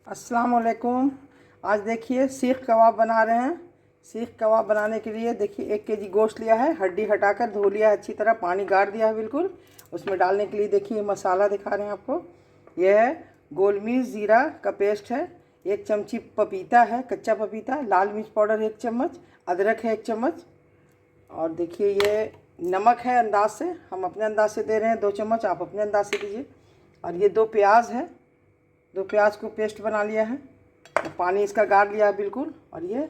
अस्सलाम वालेकुम। आज देखिए सीख कबाब बना रहे हैं। सीख कबाब बनाने के लिए देखिए 1 केजी गोश्त लिया है, हड्डी हटाकर धो लिया है अच्छी तरह, पानी गाड़ दिया है बिल्कुल। उसमें डालने के लिए देखिए मसाला दिखा रहे हैं आपको। यह है गोल मिर्च ज़ीरा का पेस्ट है, 1 चमची पपीता है, कच्चा पपीता, लाल मिर्च पाउडर 1 चम्मच, अदरक है 1 चम्मच, और देखिए ये नमक है अंदाज से, हम अपने अंदाज से दे रहे हैं 2 चम्मच, आप अपने अंदाज से दीजिए। और ये 2 प्याज है, 2 प्याज को पेस्ट बना लिया है, पानी इसका गाड़ लिया है बिल्कुल। और ये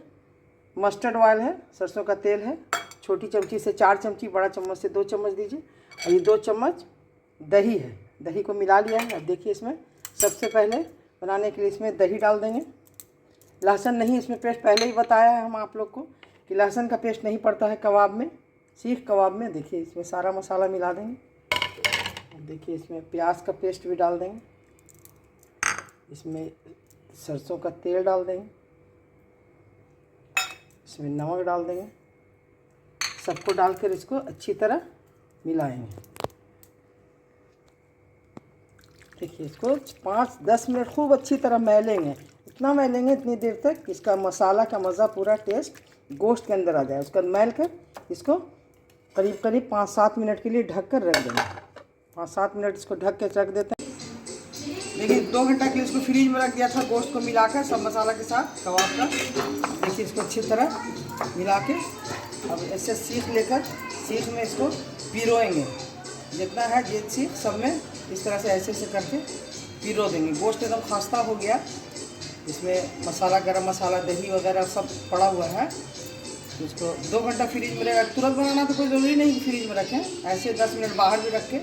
मस्टर्ड ऑयल है, सरसों का तेल है, छोटी चमची से 4 चमची, बड़ा चम्मच से 2 चम्मच दीजिए। और ये 2 चम्मच दही है, दही को मिला लिया है। अब देखिए इसमें सबसे पहले बनाने के लिए इसमें दही डाल देंगे। लहसुन नहीं, इसमें पेस्ट पहले ही बताया है हम आप लोग को कि लहसुन का पेस्ट नहीं पड़ता है कबाब में, सीख कबाब में। देखिए इसमें सारा मसाला मिला देंगे। देखिए इसमें प्याज का पेस्ट भी डाल देंगे, इसमें सरसों का तेल डाल देंगे, इसमें नमक डाल देंगे, सबको डालकर इसको अच्छी तरह मिलाएंगे। देखिए इसको 5-10 मिनट खूब अच्छी तरह महलेंगे, इतना महलेंगे इतनी देर तक कि इसका मसाला का मज़ा पूरा टेस्ट गोश्त के अंदर आ जाए। उसका महल कर इसको करीब 5-7 मिनट के लिए ढक कर रख देंगे। 5-7 मिनट इसको ढक के रख देते हैं। देखिए 2 घंटा के लिए इसको फ्रीज में रख दिया था गोश्त को मिलाकर सब मसाला के साथ कबाब का। देखिए इसको अच्छी तरह मिला के अब ऐसे सीख लेकर सीख में इसको पिरोएंगे, जितना है ये सीख सब में इस तरह से ऐसे करके पिरो देंगे। गोश्त एकदम खस्ता हो गया, इसमें मसाला गरम मसाला दही वगैरह सब पड़ा हुआ है। इसको 2 घंटा फ्रीज में रहेगा। तुरंत बनाना तो कोई ज़रूरी नहीं कि फ्रीज में रखें, ऐसे 10 मिनट बाहर भी रख के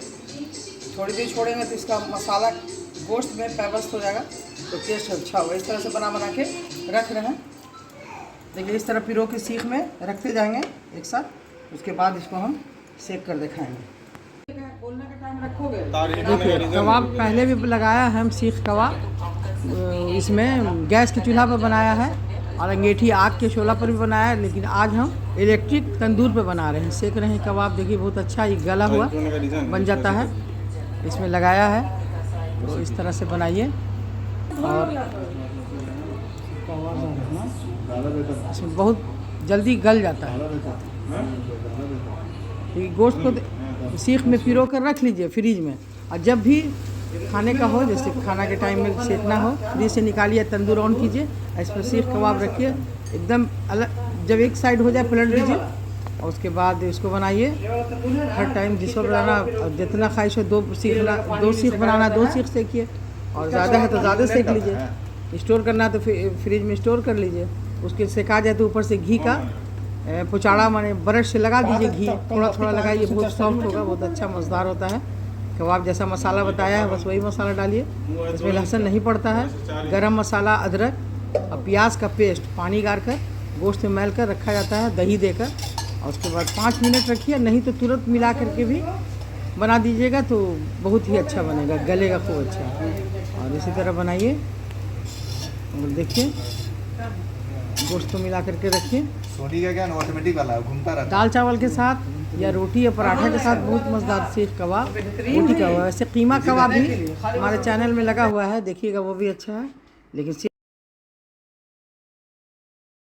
थोड़ी देर छोड़ेंगे तो इसका मसाला गोश्त में पैबस्त हो जाएगा, तो टेस्ट अच्छा होगा। इस तरह से बना के रख रहे हैं। देखिए इस तरह पिरो के सीख में रखते जाएंगे एक साथ, उसके बाद इसको हम सेक कर दिखाएंगे। बोलने का टाइम रखोगे। देखिए कबाब पहले भी लगाया है हम सीख कबाब, इसमें गैस के चूल्हा पर बनाया है और अंगीठी आग के शोला पर भी बनाया है, लेकिन आज हम इलेक्ट्रिक तंदूर पे बना रहे हैं, सेक रहे हैं कबाब। देखिए बहुत अच्छा ये गला हुआ बन जाता है, इसमें लगाया है। तो इस तरह से बनाइए और इसमें बहुत जल्दी गल जाता है। तो गोश्त को सीख में पिरो कर रख लीजिए फ्रीज में, और जब भी खाने का हो, जैसे खाना के टाइम में सेकना हो, फ्रीज से निकालिए, तंदूर ऑन कीजिए, इस पर सीख कबाब रखिए एकदम अलग। जब एक साइड हो जाए पलट दीजिए और उसके बाद इसको बनाइए। हर टाइम जिसको बनाना, जितना ख्वाहिश हो 2 सीख बनाना 2 सीख सेकिए, और ज़्यादा है तो ज़्यादा सेक लीजिए। स्टोर करना है तो फ्रिज में स्टोर कर लीजिए। उसके सेका जाए तो ऊपर से घी का पुचाड़ा माने ब्रश से लगा दीजिए, घी थोड़ा थोड़ा लगाइए, बहुत सॉफ्ट होगा, बहुत अच्छा मज़ेदार होता है कबाब। जैसा मसाला बताया है बस वही मसाला डालिए, इसमें लहसुन नहीं पड़ता है। गरम मसाला, अदरक और प्याज का पेस्ट पानी गार कर गोश्त में मैल कर रखा जाता है दही देकर, और उसके बाद 5 मिनट रखिए, नहीं तो तुरंत मिला करके भी बना दीजिएगा तो बहुत ही अच्छा बनेगा, गलेगा खूब अच्छा। और इसी तरह बनाइए और देखिए गोश्त को मिला करके रखिए। सोनी का क्या ऑटोमेटिक वाला घूमता रहता है, दाल चावल के साथ या रोटी या पराठा के साथ बहुत मज़ेदार सीख कबाब रोटी का हुआ है। वैसे कीमा कबाब भी हमारे चैनल में लगा हुआ है, देखिएगा वो भी अच्छा है, लेकिन